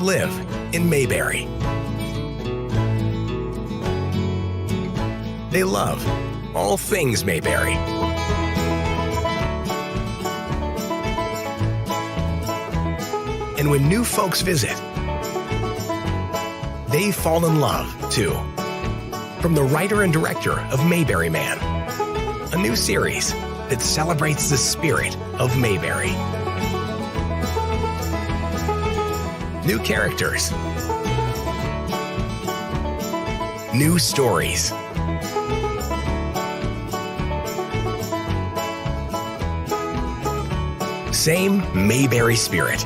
live in Mayberry. They love all things Mayberry. And when new folks visit, they fall in love, too. From the writer and director of Mayberry Man, a new series that celebrates the spirit of Mayberry. New characters. New stories. Same Mayberry spirit.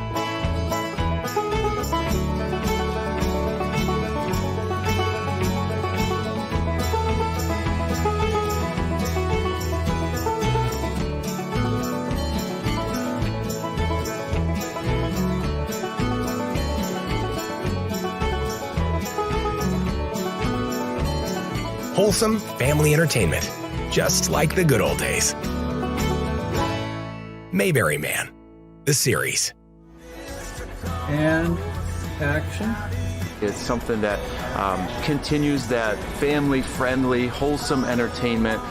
Wholesome family entertainment, just like the good old days. Mayberry Man, the series. And action. It's something that continues that family-friendly, wholesome entertainment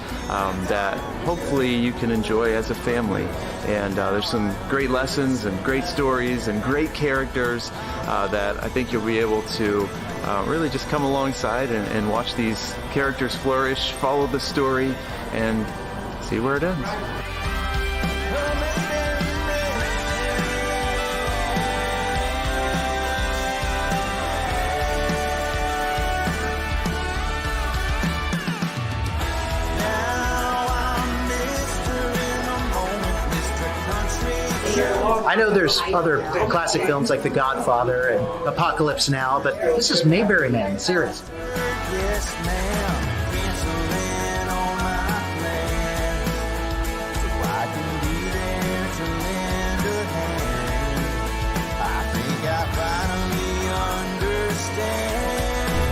that hopefully you can enjoy as a family. And there's some great lessons and great stories and great characters that I think you'll be able to really just come alongside and watch these characters flourish, follow the story, and see where it ends. I know there's other classic films like The Godfather and Apocalypse Now, but this is Mayberry Man, the series.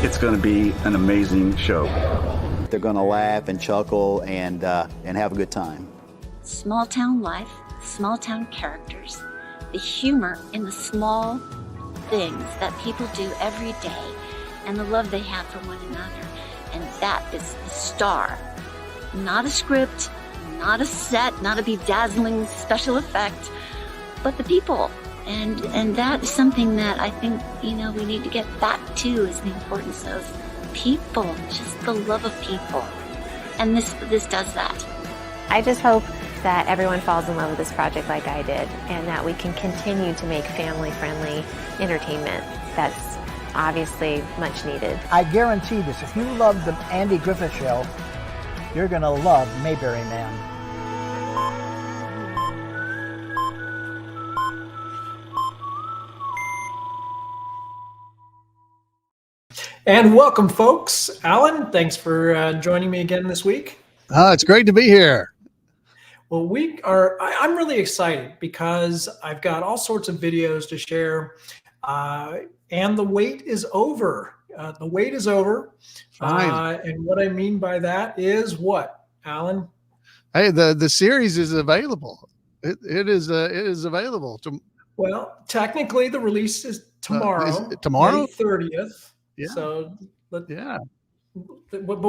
It's going to be an amazing show. They're going to laugh and chuckle and have a good time. Small town life, small town characters, the humor in the small things that people do every day, and the love they have for one another. And that is the star. Not a script, not a set, not a bedazzling special effect, but the people. And that is something that I think, we need to get back to, is the importance of people, just the love of people. And this does that. I just hope that everyone falls in love with this project like I did, and that we can continue to make family-friendly entertainment that's obviously much needed. I guarantee this, if you love the Andy Griffith Show, you're going to love Mayberry Man. And welcome, folks. Alan, thanks for joining me again this week. It's great to be here. Well, I'm really excited because I've got all sorts of videos to share, and the wait is over. The wait is over. And what I mean by that is what, Alan? Hey, the series is available. It is available. Well, technically the release is tomorrow. Tomorrow? May 30th. Yeah. So, but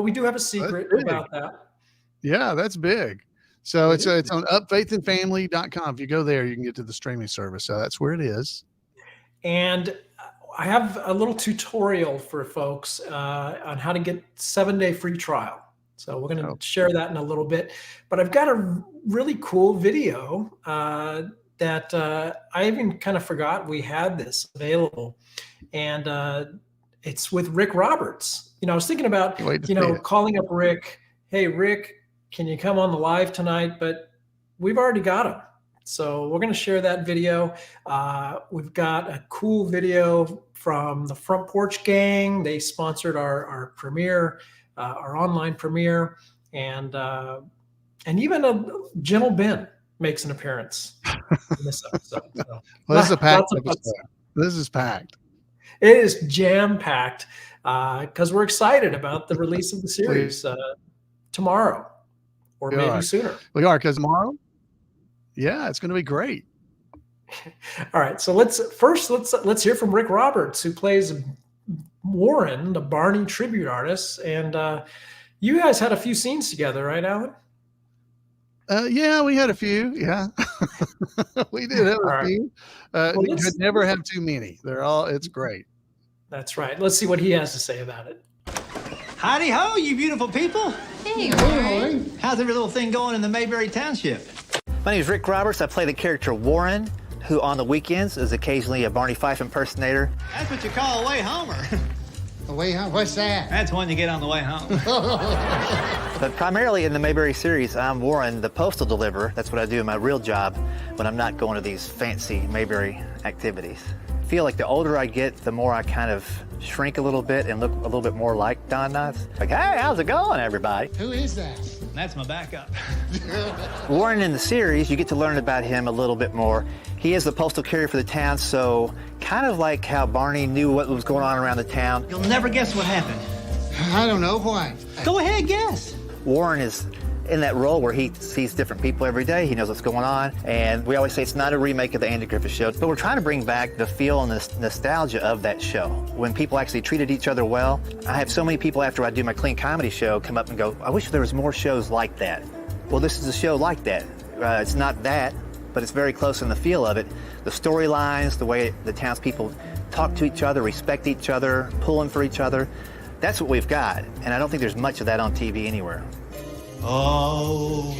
we do have a secret about that. Yeah, that's big. So it's on upfaithandfamily.com. If you go there, you can get to the streaming service. So that's where it is. And I have a little tutorial for folks on how to get 7-day free trial. So we're going to share that in a little bit. But I've got a really cool video that I even kind of forgot we had this available. And it's with Rik Roberts. I was thinking about, calling up Rik. Hey, Rik, can you come on the live tonight? But we've already got him. So we're going to share that video. We've got a cool video from the Front Porch Gang. They sponsored our premiere, our online premiere. And even a Gentle Ben makes an appearance in this episode. So, well, this is a packed episode. This is packed. It is jam-packed because we're excited about the release of the series tomorrow or maybe sooner. We are, because tomorrow, it's going to be great. All right, so let's hear from Rik Roberts, who plays Warren, the Barney tribute artist, and you guys had a few scenes together, right, Alan? Yeah, we had a few. Yeah, we did have a few. You could never have too many. It's great. That's right. Let's see what he has to say about it. Howdy ho, you beautiful people. Hey, Warren. How's every little thing going in the Mayberry Township? My name is Rik Roberts. I play the character Warren, who on the weekends is occasionally a Barney Fife impersonator. That's what you call a way homer. A way home? What's that? That's one you get on the way home. But primarily in the Mayberry series, I'm Warren, the postal deliverer. That's what I do in my real job when I'm not going to these fancy Mayberry activities. I feel like the older I get, the more I kind of shrink a little bit and look a little bit more like Don Knotts. Like, hey, how's it going, everybody? Who is that? That's my backup. Warren in the series, you get to learn about him a little bit more. He is the postal carrier for the town, so kind of like how Barney knew what was going on around the town. You'll never guess what happened. I don't know why. Go ahead, guess. Warren is in that role where he sees different people every day. He knows what's going on. And we always say it's not a remake of the Andy Griffith Show, but we're trying to bring back the feel and the nostalgia of that show. When people actually treated each other well. I have so many people after I do my clean comedy show come up and go, I wish there was more shows like that. Well, this is a show like that. It's not that, but it's very close in the feel of it. The storylines, the way the townspeople talk to each other, respect each other, pulling for each other. That's what we've got. And I don't think there's much of that on TV anywhere. Oh,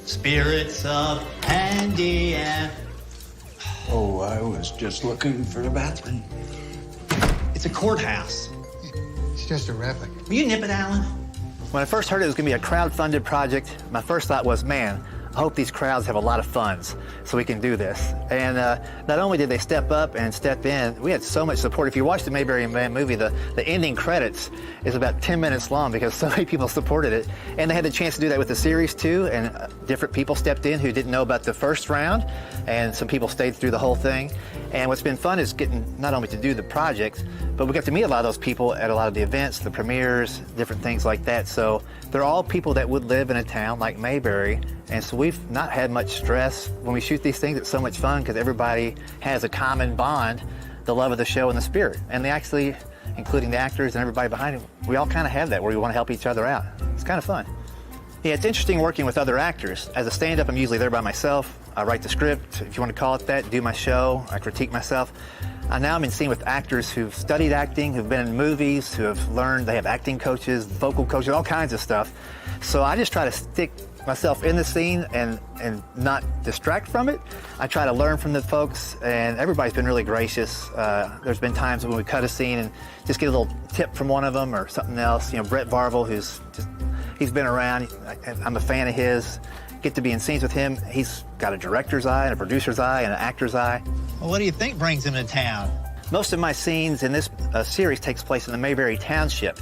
spirits of Andy and... Oh, I was just looking for the bathroom. It's a courthouse. It's just a replica. Will you nip it, Alan? When I first heard it was going to be a crowd-funded project, my first thought was, man, I hope these crowds have a lot of funds so we can do this. And not only did they step up and step in, we had so much support. If you watch the Mayberry Man movie, the ending credits is about 10 minutes long because so many people supported it. And they had the chance to do that with the series too, and different people stepped in who didn't know about the first round, and some people stayed through the whole thing. And what's been fun is getting not only to do the project, but we got to meet a lot of those people at a lot of the events, the premieres, different things like that. So they're all people that would live in a town like Mayberry. And so we've not had much stress. When we shoot these things, it's so much fun because everybody has a common bond, the love of the show and the spirit. And they actually, including the actors and everybody behind it, we all kind of have that where we want to help each other out. It's kind of fun. Yeah, it's interesting working with other actors. As a stand-up, I'm usually there by myself. I write the script, if you want to call it that, do my show, I critique myself. Now I'm in scene with actors who've studied acting, who've been in movies, who have learned, they have acting coaches, vocal coaches, all kinds of stuff. So I just try to stick myself in the scene and not distract from it. I try to learn from the folks, and everybody's been really gracious. There's been times when we cut a scene and just get a little tip from one of them or something else. You know, Brett Varvel, he's been around. I'm a fan of his. Get to be in scenes with him. He's got a director's eye and a producer's eye and an actor's eye. Well, what do you think brings him to town? Most of my scenes in this series takes place in the Mayberry Township.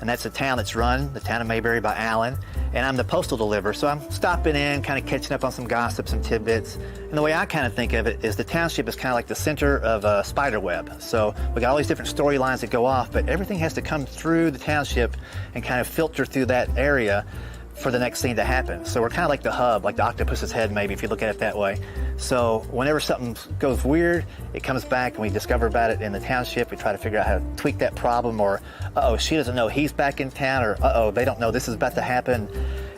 And that's a town that's run, the town of Mayberry, by Alan. And I'm the postal deliverer, so I'm stopping in, kind of catching up on some gossip, some tidbits. And the way I kind of think of it is the township is kind of like the center of a spider web. So we got all these different storylines that go off, but everything has to come through the township and kind of filter through that area for the next scene to happen. So we're kind of like the hub, like the octopus's head maybe, if you look at it that way. So whenever something goes weird, it comes back and we discover about it in the township. We try to figure out how to tweak that problem, or, uh-oh, she doesn't know he's back in town, or, uh-oh, they don't know this is about to happen.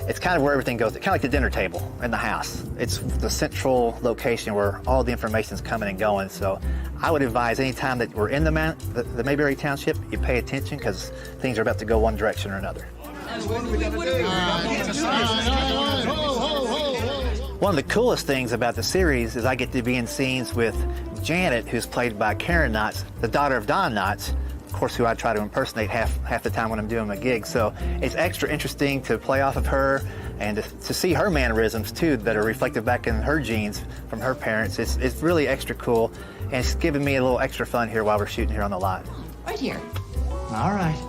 It's kind of where everything goes, kind of like the dinner table in the house. It's the central location where all the information's coming and going. So I would advise anytime that we're in the Mayberry Township, you pay attention because things are about to go one direction or another. One of the coolest things about the series is I get to be in scenes with Janet, who's played by Karen Knotts, the daughter of Don Knotts, of course, who I try to impersonate half the time when I'm doing my gig. So it's extra interesting to play off of her and to see her mannerisms too that are reflected back in her genes from her parents. It's really extra cool, and it's giving me a little extra fun here while we're shooting here on the lot. Right here. All right.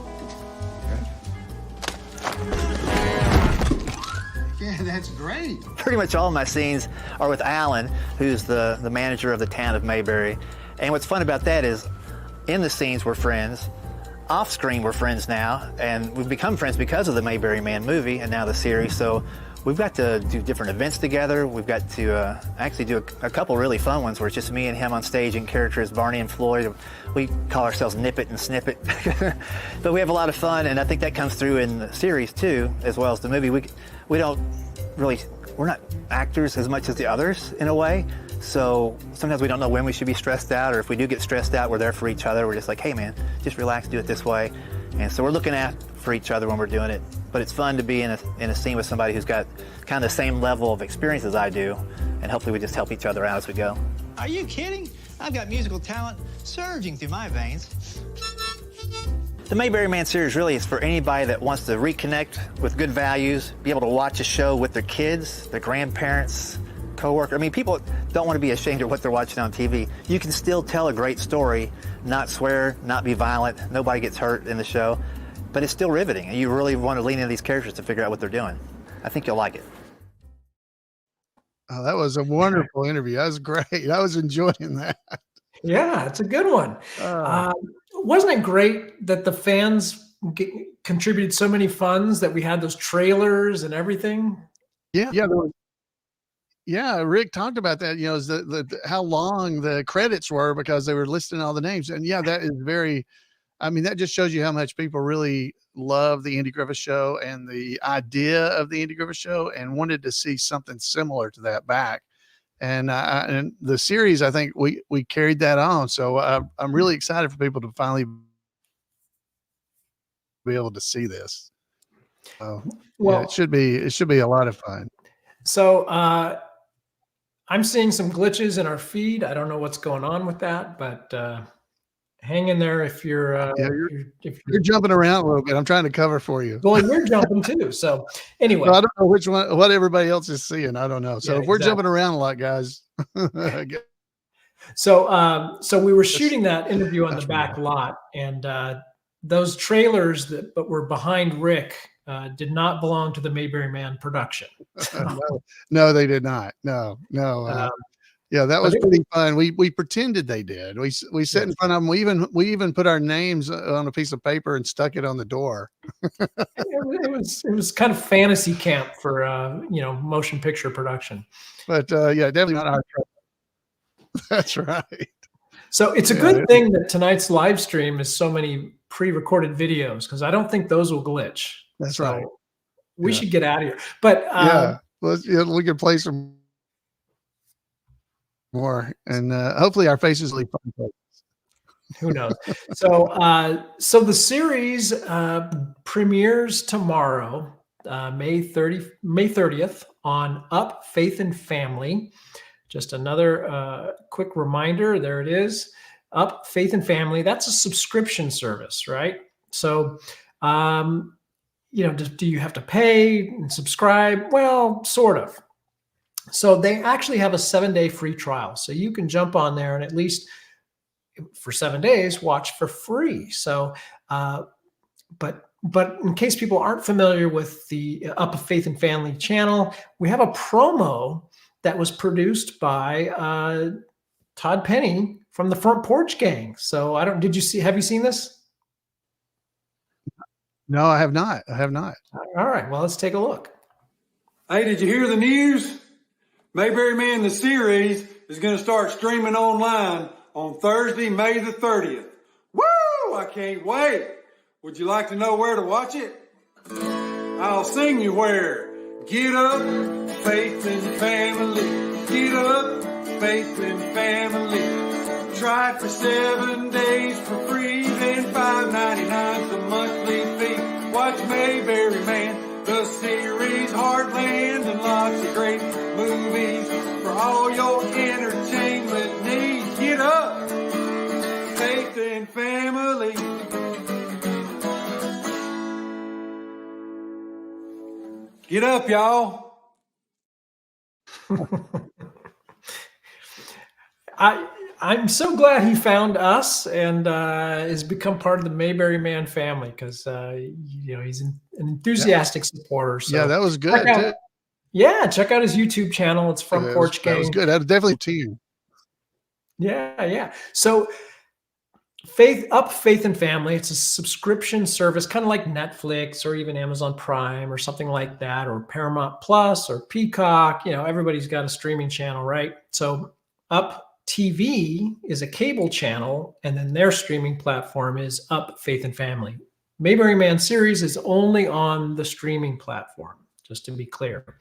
Yeah, that's great. Pretty much all of my scenes are with Alan, who's the manager of the town of Mayberry. And what's fun about that is in the scenes we're friends, off screen we're friends now, and we've become friends because of the Mayberry Man movie and now the series. So We've got to do different events together. We've got to actually do a couple really fun ones where it's just me and him on stage in character as Barney and Floyd. We call ourselves Nip It and Snip It. But we have a lot of fun, and I think that comes through in the series too, as well as the movie. We don't really, we're not actors as much as the others in a way. So sometimes we don't know when we should be stressed out, or if we do get stressed out, we're there for each other. We're just like, hey man, just relax, do it this way. And so we're looking out for each other when we're doing it. But it's fun to be in a scene with somebody who's got kind of the same level of experience as I do, and hopefully we just help each other out as we go. Are you kidding? I've got musical talent surging through my veins. The Mayberry Man series really is for anybody that wants to reconnect with good values, be able to watch a show with their kids, their grandparents, co-worker. I mean, people don't want to be ashamed of what they're watching on TV. You can still tell a great story, not swear, not be violent, nobody gets hurt in the show, but it's still riveting, and you really want to lean into these characters to figure out what they're doing. I think you'll like it. Oh, that was a wonderful interview. That was great. I was enjoying that. Yeah, it's a good one. Wasn't it great that the fans contributed so many funds that we had those trailers and everything? Yeah. Yeah, Rik talked about that, you know, is how long the credits were because they were listing all the names. And yeah, that is very, I mean, that just shows you how much people really love the Andy Griffith Show and the idea of the Andy Griffith Show and wanted to see something similar to that back. And the series, I think we carried that on. So I'm really excited for people to finally be able to see this. Well, yeah, it should be a lot of fun. So I'm seeing some glitches in our feed. I don't know what's going on with that, but hang in there if you're you're jumping around a little bit. I'm trying to cover for you. Well, you're jumping too. So anyway, well, I don't know which one, what everybody else is seeing. I don't know. So if we're jumping around a lot, guys. So we were shooting that interview on the back lot, and those trailers that were behind Rik did not belong to the Mayberry Man production. No, they did not. No. Yeah, that was pretty fun. We pretended they did. We sat in front of them. We even put our names on a piece of paper and stuck it on the door. it was kind of fantasy camp for motion picture production. But yeah, definitely not our trouble. That's right. So it's a good thing that tonight's live stream is so many pre-recorded videos, because I don't think those will glitch. That's right. We should get out of here. But we could play some more, and hopefully our faces will be fun. Who knows? So the series premieres tomorrow, May 30th on Up, Faith and Family. Just another quick reminder, there it is, Up, Faith and Family. That's a subscription service, right? So, do you have to pay and subscribe? Well, sort of. So they actually have a 7-day free trial. So you can jump on there and at least for 7 days, watch for free. So, but in case people aren't familiar with the Up, Faith and Family channel, we have a promo that was produced by Todd Penny from the Front Porch Gang. So have you seen this? No, I have not. All right, well, let's take a look. Hey, did you hear the news? Mayberry Man, the series, is going to start streaming online on Thursday, May the 30th. Woo! I can't wait. Would you like to know where to watch it? I'll sing you where. Get up, faith and family. Get up, faith and family. Try it for 7 days for free, then $5.99 the monthly fee. Watch Mayberry Man, the series, Heartland, and lots of great movies for all your entertainment needs. Get up, faith and family. Get up, y'all. I'm so glad he found us and has become part of the Mayberry Man family, because he's an enthusiastic supporter. So yeah, that was good. Check out his YouTube channel. It's Front Porch Gang. That was good. That was definitely to you. Yeah. So Faith and Family. It's a subscription service, kind of like Netflix or even Amazon Prime or something like that, or Paramount Plus or Peacock. Everybody's got a streaming channel, right? So Up TV is a cable channel, and then their streaming platform is Up Faith and Family. Mayberry Man series is only on the streaming platform, just to be clear.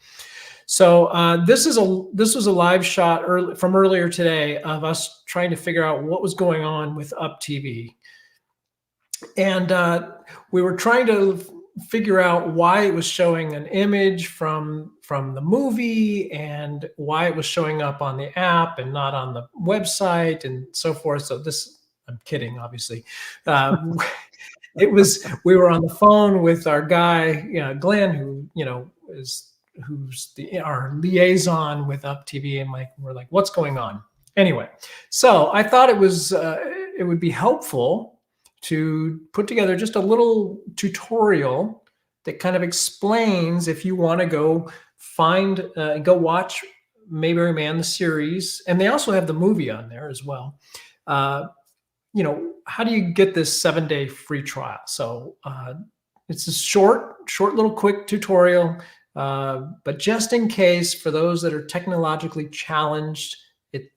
So this was a live shot from earlier today of us trying to figure out what was going on with Up TV. And we were trying to figure out why it was showing an image from the movie and why it was showing up on the app and not on the website and so forth. So I'm kidding, obviously. We were on the phone with our guy, Glenn, who, who's our liaison with Up TV, and we're like, what's going on? Anyway, so I thought it would be helpful to put together just a little tutorial that kind of explains, if you want to go watch Mayberry Man the series, and they also have the movie on there as well. How do you get this 7-day free trial? So it's a short little quick tutorial. But just in case, for those that are technologically challenged, it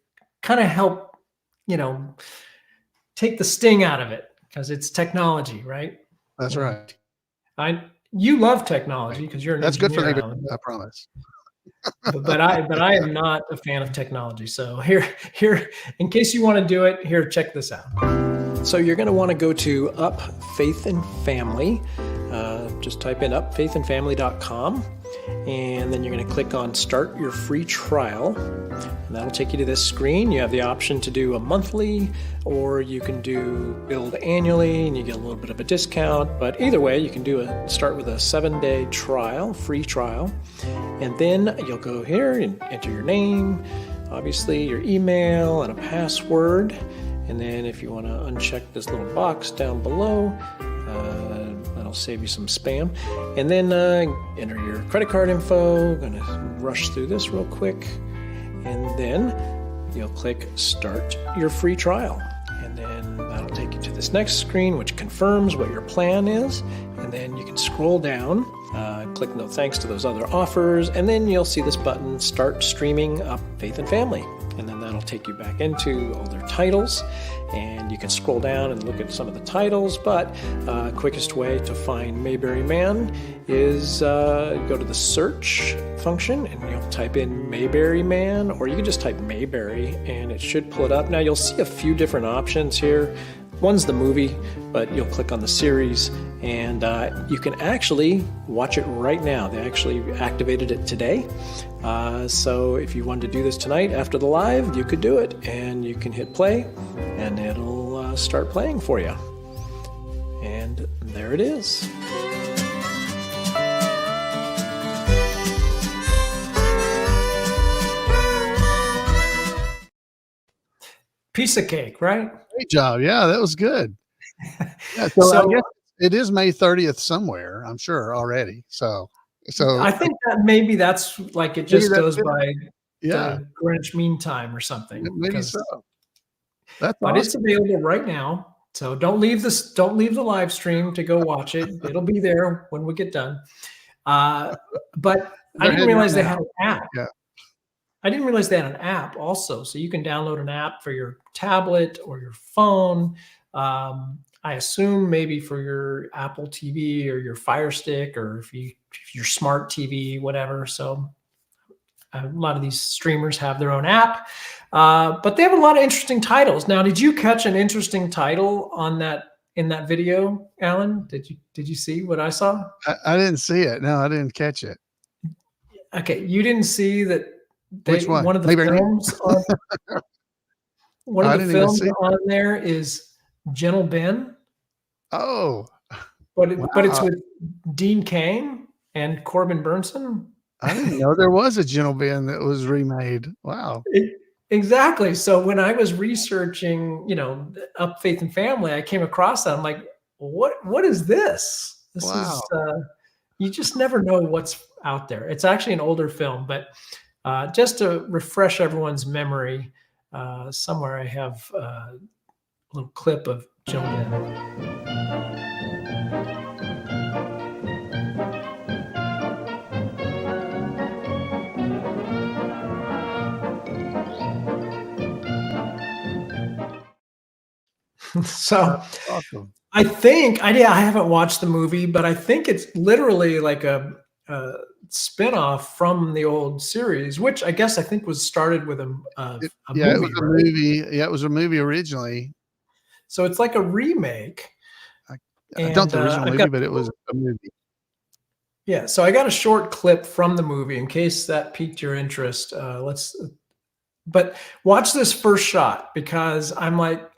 kind of help, take the sting out of it, because it's technology, right? That's right. You love technology because you're an engineer. That's good for me, I promise. but I am not a fan of technology. So here, in case you want to do it, here, check this out. So you're going to want to go to Up Faith and Family. Just type in upfaithandfamily.com. And then you're going to click on Start Your Free Trial. And that'll take you to this screen. You have the option to do a monthly, or you can do build annually, and you get a little bit of a discount. But either way, you can start with a 7-day trial, free trial. And then you'll go here and enter your name, obviously your email and a password. And then if you want to uncheck this little box down below, that'll save you some spam. And then enter your credit card info. Gonna rush through this real quick. And then you'll click Start Your Free Trial. And then that'll take you to this next screen, which confirms what your plan is. And then you can scroll down, click No Thanks to those other offers. And then you'll see this button, Start Streaming Up Faith and Family. And then that'll take you back into all their titles, and you can scroll down and look at some of the titles. But quickest way to find Mayberry Man is go to the search function, and you'll type in Mayberry Man, or you can just type Mayberry and it should pull it up. Now you'll see a few different options here. One's the movie, but you'll click on the series, and you can actually watch it right now. They actually activated it today. So if you wanted to do this tonight after the live, you could do it, and you can hit play, and it'll start playing for you. And there it is. Piece of cake, right? Great job. Yeah, that was good. Yeah, so I guess it is May 30th somewhere, I'm sure, already. So I think that maybe that's like it just goes by the Greenwich Mean Time or something. Maybe so. But awesome. It's available right now. So don't leave the live stream to go watch it. It'll be there when we get done. But I didn't realize they had an app. Yeah. I didn't realize they had an app also. So you can download an app for your tablet or your phone. I assume maybe for your Apple TV or your Fire Stick, or if your smart TV, whatever. So a lot of these streamers have their own app, but they have a lot of interesting titles. Now, did you catch an interesting title in that video, Alan? Did you see what I saw? I didn't see it. No, I didn't catch it. Okay, you didn't see that. Which one? One of the films on there is Gentle Ben. Oh, but it's with Dean Cain and Corbin Burnson. I didn't know there was a Gentle Ben that was remade. Wow. Exactly. So when I was researching, Up Faith and Family, I came across that. I'm like, what is this? This is you just never know what's out there. It's actually an older film, but just to refresh everyone's memory, somewhere I have little clip of Gentle Ben. So awesome. I think I haven't watched the movie, but I think it's literally like a spin-off from the old series, which I think was started with a movie. It was a movie. Yeah, it was a movie originally. So it's like a remake. I don't the original movie, but it was a movie. Yeah, so I got a short clip from the movie in case that piqued your interest. But watch this first shot because I'm like,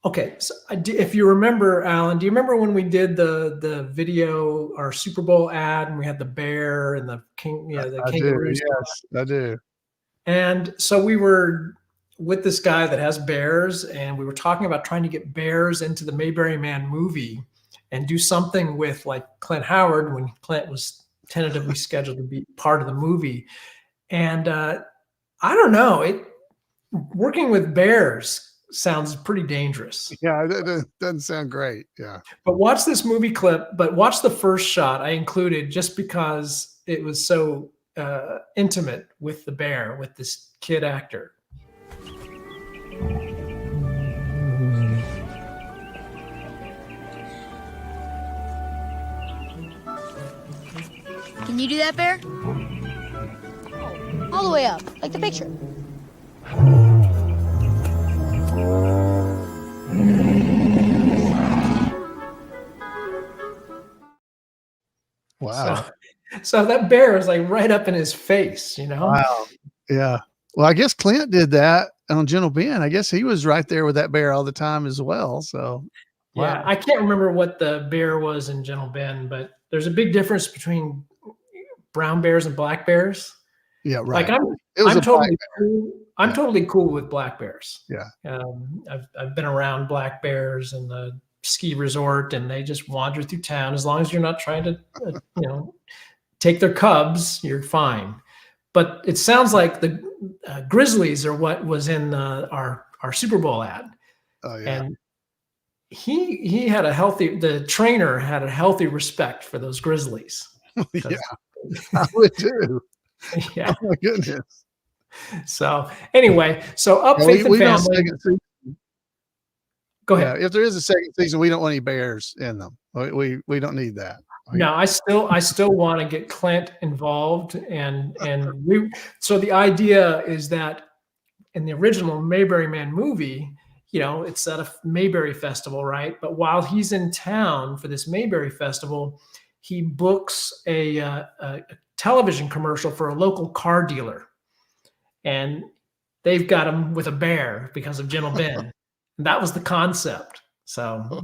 okay, so if you remember, Alan, do you remember when we did the video, our Super Bowl ad, and we had the bear and the king, the kangaroo? Yes, I do. And so we were with this guy that has bears, and we were talking about trying to get bears into the Mayberry Man movie and do something with like Clint Howard when Clint was tentatively scheduled to be part of the movie. And I don't know, working with bears sounds pretty dangerous. Yeah, it doesn't sound great. Yeah. But watch this movie clip, but watch the first shot I included just because it was so intimate with the bear, with this kid actor. Can you do that, Bear? All the way up, like the picture. Wow. So that bear is like right up in his face, you know? Wow. Yeah. Well, I guess Clint did that on Gentle Ben. I guess he was right there with that bear all the time as well. So, yeah, wow. I can't remember what the bear was in Gentle Ben, but there's a big difference between brown bears and black bears. Yeah, right. Like I'm totally cool with black bears. Yeah. I've been around black bears in the ski resort, and they just wander through town. As long as you're not trying to, take their cubs, you're fine. But it sounds like the grizzlies are what was in our Super Bowl ad. Oh yeah. And he had the trainer had a healthy respect for those grizzlies. Yeah, I would too. Yeah. Oh my goodness. So anyway, Up Faith and Family. Go ahead. Yeah, if there is a second season, we don't want any bears in them. We don't need that. No, I still want to get Clint involved, and so the idea is that in the original Mayberry Man movie, it's at a Mayberry festival, right? But while he's in town for this Mayberry festival, he books a television commercial for a local car dealer, and they've got him with a bear because of Gentle Ben. And that was the concept. So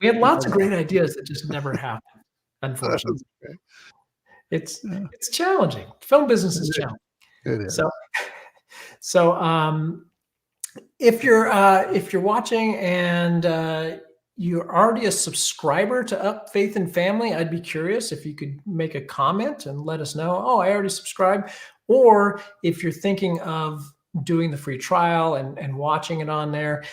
we had lots of great ideas that just never happened. Unfortunately, it's challenging. Film business is challenging. It is. So if you're watching and you're already a subscriber to Up Faith and Family, I'd be curious if you could make a comment and let us know. Oh, I already subscribed. Or if you're thinking of doing the free trial and watching it on there,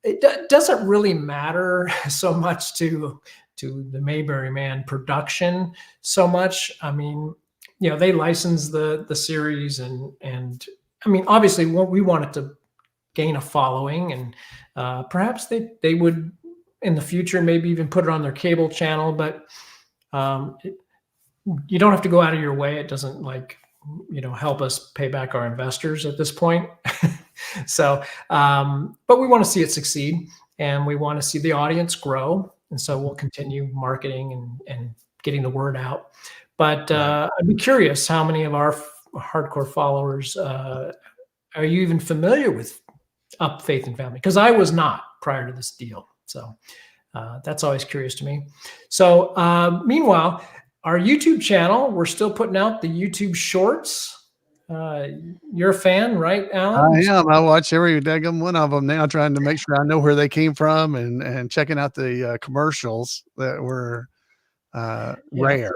it doesn't really matter so much to the Mayberry Man production so much. I mean, they license the series and I mean, obviously we want it to gain a following, and perhaps they would in the future maybe even put it on their cable channel, but you don't have to go out of your way. It doesn't help us pay back our investors at this point. So, but we want to see it succeed, and we want to see the audience grow. And so we'll continue marketing and getting the word out. But I'd be curious how many of our hardcore followers are you even familiar with Up Faith and Family? Because I was not prior to this deal. So that's always curious to me. So meanwhile, our YouTube channel, we're still putting out the YouTube shorts. You're a fan, right, Alan? I am. I watch every daggum one of them now, trying to make sure I know where they came from and checking out the commercials that were rare.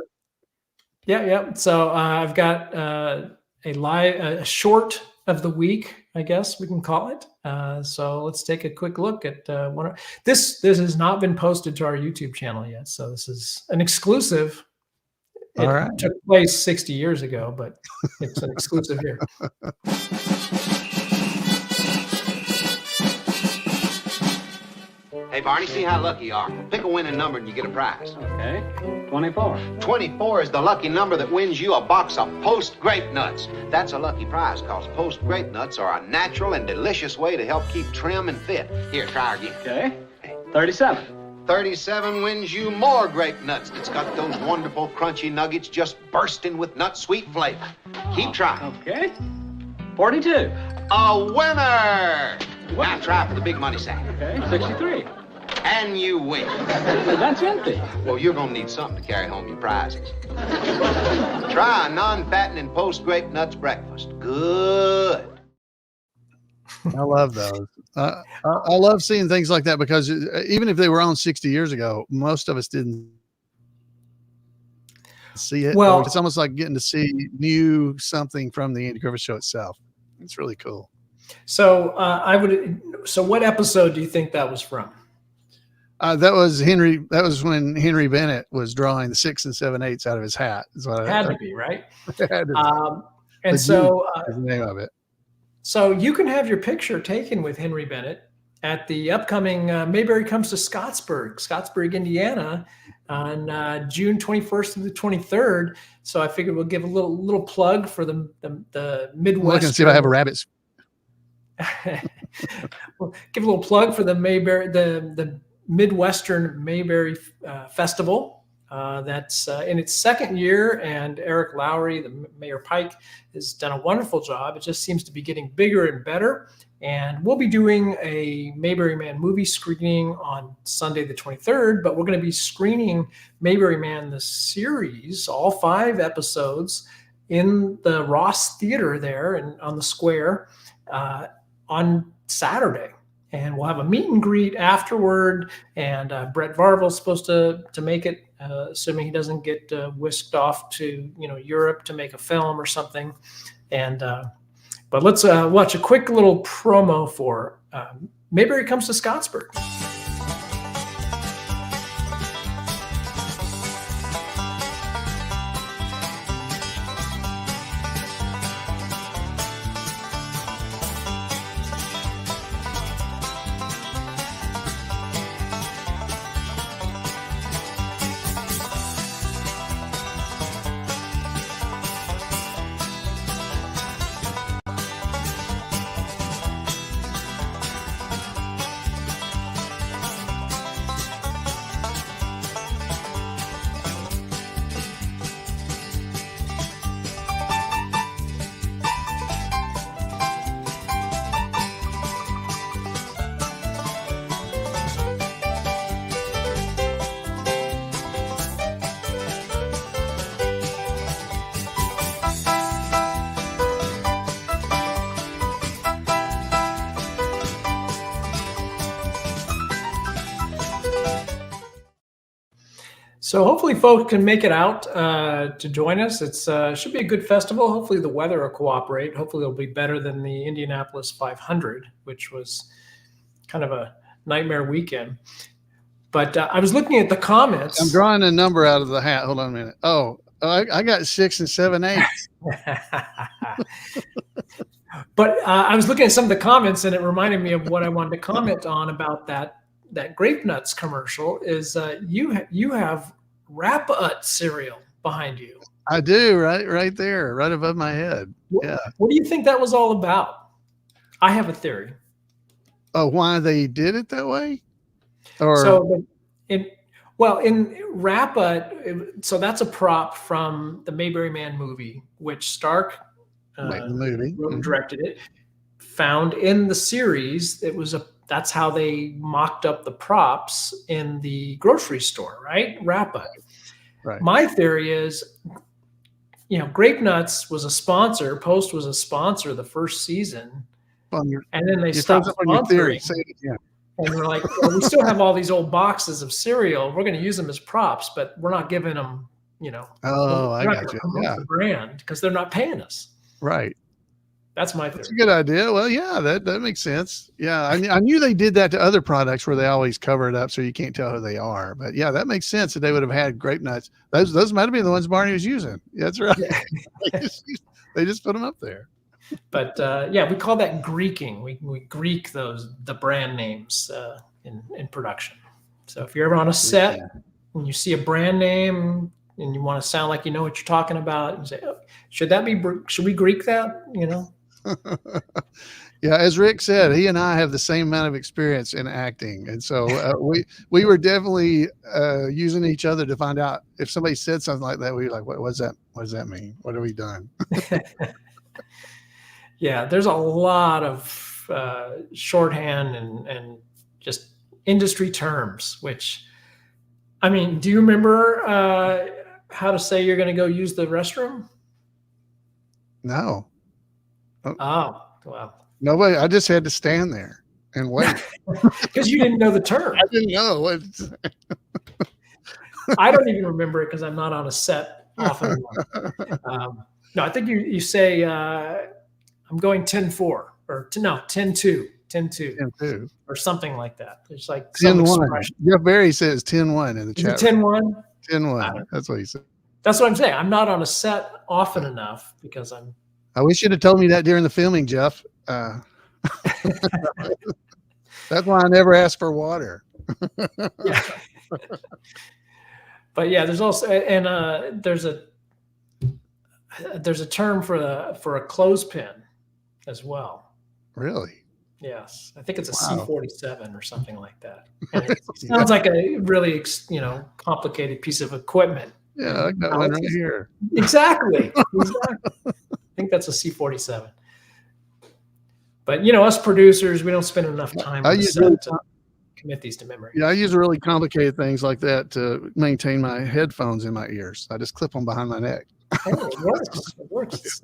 Yeah. So I've got a short of the week, I guess we can call it. So let's take a quick look at one. This has not been posted to our YouTube channel yet, so this is an exclusive. It took place 60 years ago, but it's an exclusive here. Hey, Barney, see how lucky you are. Pick a winning number and you get a prize. Okay. 24. 24 is the lucky number that wins you a box of Post Grape Nuts. That's a lucky prize, because Post Grape Nuts are a natural and delicious way to help keep trim and fit. Here, try again. Okay. 37. 37 wins you more grape nuts that's got those wonderful crunchy nuggets just bursting with nut sweet flavor. Keep trying. Okay. 42. A winner! Now try for the big money sack. Okay. 63. And you win. That's empty. Well, you're going to need something to carry home your prizes. Try a non-fattening Post Grape Nuts breakfast. Good. I love those. I love seeing things like that, because even if they were on 60 years ago, most of us didn't see it. Well, it's almost like getting to see new something from the Andy Griffith Show itself. It's really cool. So So what episode do you think that was from? That was Henry. That was when Henry Bennett was drawing the 6 7/8 out of his hat. Is what Had to be, right? It had to be. And so is the name of it. So you can have your picture taken with Henry Bennett at the upcoming Mayberry Comes to Scottsburg, Indiana, on June 21st through the 23rd. So I figured we'll give a little plug for the Midwest. Look and see if I have a rabbit. We'll give a little plug for the Mayberry, the Midwestern Mayberry Festival. That's in its second year, and Eric Lowry, the Mayor Pike, has done a wonderful job. It just seems to be getting bigger and better. And we'll be doing a Mayberry Man movie screening on Sunday the 23rd, but we're going to be screening Mayberry Man the series, all 5 episodes, in the Ross Theater there and on the square on Saturday. And we'll have a meet and greet afterward. And Brett Varvel's supposed to make it, assuming he doesn't get whisked off to Europe to make a film or something. And but let's watch a quick little promo for Mayberry Comes to Scottsburg. So hopefully folks can make it out to join us. It's should be a good festival. Hopefully the weather will cooperate. Hopefully it'll be better than the Indianapolis 500, which was kind of a nightmare weekend. But I was looking at the comments. I'm drawing a number out of the hat. Hold on a minute. Oh, I got 6 7/8. But I was looking at some of the comments, and it reminded me of what I wanted to comment on about that Grape Nuts commercial. Is you have Wrap-Ut cereal behind you? I do, right there, right above my head. Yeah. What do you think that was all about? I have a theory. Oh, why they did it that way? Or so in Wrap-Ut, so that's a prop from the Mayberry Man movie, which Stark wrote and directed it. Found in the series, that's how they mocked up the props in the grocery store, right? Wrap-Ut. Right. My theory is, Grape Nuts was a sponsor. Post was a sponsor the first season, and then they stopped sponsoring. Say it again. And we're like, well, we still have all these old boxes of cereal. We're going to use them as props, but we're not giving them, Oh, I got you. The brand because they're not paying us. Right. That's my theory. That's a good idea. Well, yeah, that makes sense. Yeah, I knew they did that to other products where they always cover it up so you can't tell who they are. But yeah, that makes sense that they would have had grape nuts. Those might have been the ones Barney was using. Yeah, that's right. Yeah. they just put them up there. But yeah, we call that Greeking. We Greek the brand names in production. So if you're ever on a set and you see a brand name and you want to sound like you know what you're talking about, and say, oh, should we Greek that? You know. Yeah, as Rick said, he and I have the same amount of experience in acting, and so we were definitely using each other to find out if somebody said something like that. We were like, what does that mean? What have we done? Yeah, there's a lot of shorthand and just industry terms. Which, I mean, do you remember how to say you're going to go use the restroom? No. Oh, well. Nobody. I just had to stand there and wait because you didn't know the term. I didn't know what. I don't even remember it because I'm not on a set often. No, I think you say I'm going 10-4 or 10-2, 10-2, or something like that. It's like 10-1. Jeff Barry says 10-1 in the chat. 10-1. 10-1. That's what he said. That's what I'm saying. I'm not on a set often enough because I'm. I wish you'd have told me that during the filming, Jeff. That's why I never asked for water. Yeah. But yeah, there's also there's a term for a clothespin as well. Really? Yes, I think it's a C-47 or something like that. And it sounds like a really complicated piece of equipment. Yeah, I got one right here. Exactly. I think that's a C-47. But us producers, we don't spend enough time on the set to commit these to memory. Yeah, I use really complicated things like that to maintain my headphones in my ears. I just clip them behind my neck. Oh, it works. It works.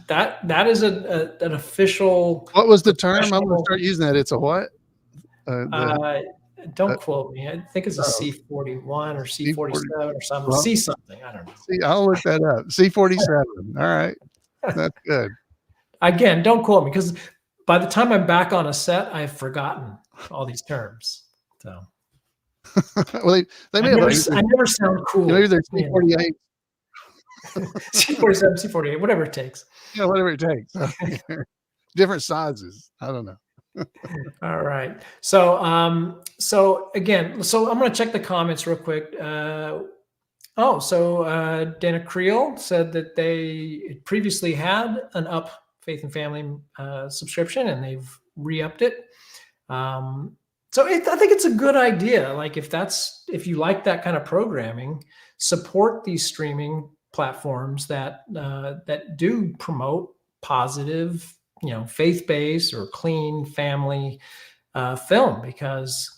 That is an official. What was the term? I'm going to start using that. It's a what? Don't quote me. I think it's a C-41 or C-47 or something. Well, C something. I don't know. See, I'll look that up. C-47. All right. That's good. Again, don't quote me because by the time I'm back on a set, I've forgotten all these terms. So, well, they may I never sound cool. Maybe they're C-48. C-47, C-48, whatever it takes. Yeah, whatever it takes. Different sizes. I don't know. All right. So again, I'm going to check the comments real quick. Dana Creel said that they previously had an Up Faith and Family subscription and they've re-upped it. I think it's a good idea. Like if you like that kind of programming, support these streaming platforms that do promote positive, faith-based or clean family film, because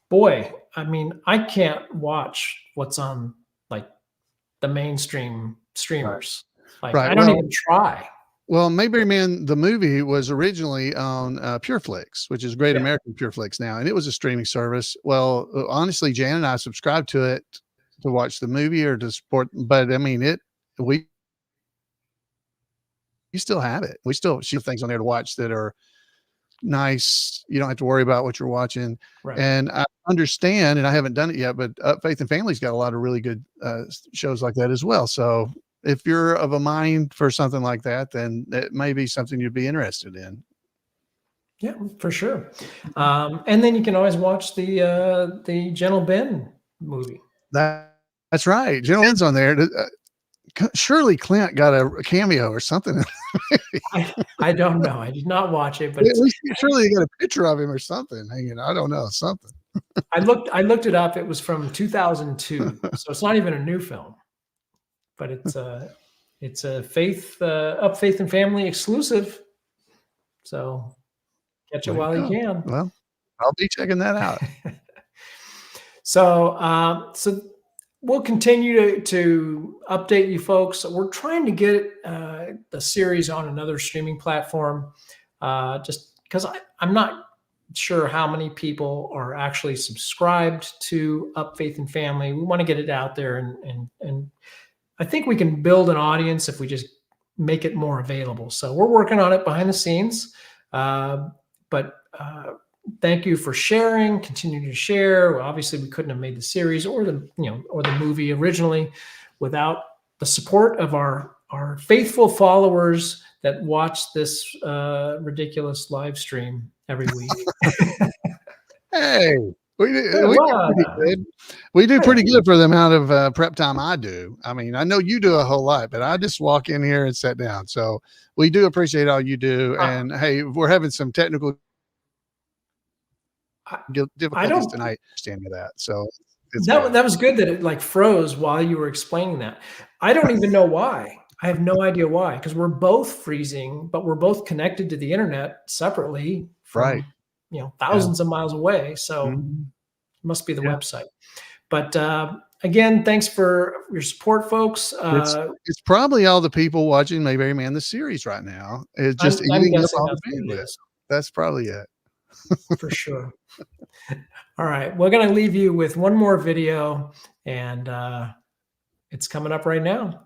boy, I mean, I can't watch what's on like the mainstream streamers. Like I don't even try. Well, Mayberry Man, the movie, was originally on PureFlix, which is Great American PureFlix now, and it was a streaming service. Well, honestly, Jan and I subscribed to it to watch the movie or to support, but I mean, you still have it. We still see things on there to watch that are nice. You don't have to worry about what you're watching. Right. And I understand, and I haven't done it yet, but Faith and Family's got a lot of really good shows like that as well. So if you're of a mind for something like that, then it may be something you'd be interested in. Yeah, for sure. And then you can always watch the Gentle Ben movie. That's right. Gentle Ben's on there. Surely Clint got a cameo or something. I don't know. I did not watch it, but at least surely they got a picture of him or something hanging. I don't know, something. I looked it up. It was from 2002, so it's not even a new film. But it's a Up Faith and Family exclusive. So catch it while you can. Well, I'll be checking that out. So we'll continue to update you folks. We're trying to get the series on another streaming platform, just because I'm not sure how many people are actually subscribed to Up Faith and Family. We want to get it out there, and I think we can build an audience if we just make it more available. So we're working on it behind the scenes. But thank you for sharing, continue to share. Well, obviously, we couldn't have made the series or the movie originally without the support of our faithful followers that watch this ridiculous live stream every week. Hey, we do pretty good for the amount of prep time I do. I mean, I know you do a whole lot, but I just walk in here and sit down. So we do appreciate all you do. And hey, we're having some technical difficulties tonight. Understanding that. So that was good that it like froze while you were explaining that. I don't even know why. I have no idea why, because we're both freezing, but we're both connected to the internet separately from thousands of miles away. So it must be the website. But again, thanks for your support, folks. It's probably all the people watching Mayberry Man the series right now. It's just eating up all the bandwidth. That's probably it. For sure. All right. We're going to leave you with one more video, and it's coming up right now.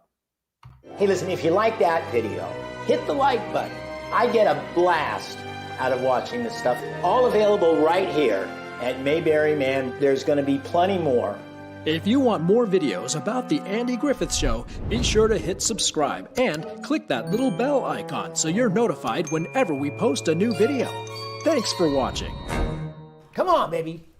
Hey, listen, if you like that video, hit the like button. I get a blast out of watching this stuff. All available right here at Mayberry Man. There's going to be plenty more. If you want more videos about The Andy Griffith Show, be sure to hit subscribe and click that little bell icon so you're notified whenever we post a new video. Thanks for watching. Come on, baby.